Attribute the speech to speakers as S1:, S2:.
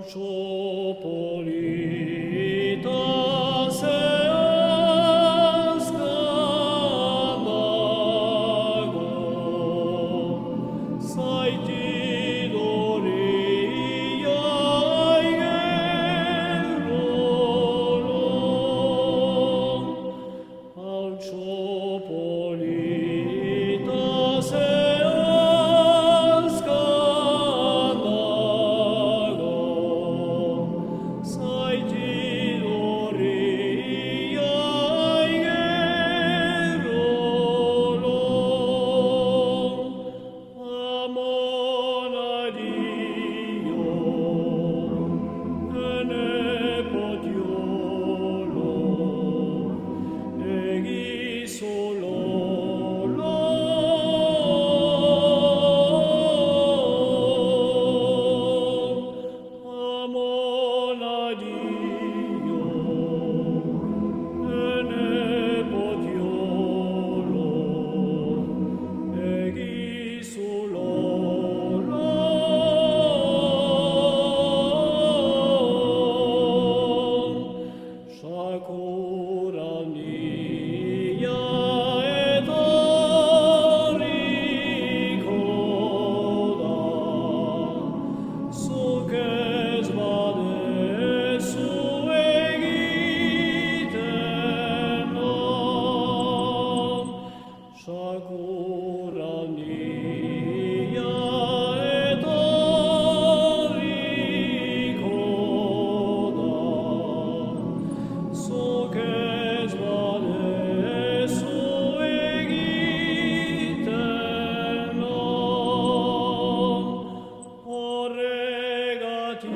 S1: Auciopolitas eas candago, saitidoria ierolon, Auciopolitas eas candago, saitidoria ierolon, amon adio, ene podiolo, egi sololon, amon adio, ene podiolo, egi sololon, Shakurania et auricola, suces vades suegitenom, Shakurania et auricola, suces vades suegitenom, orregati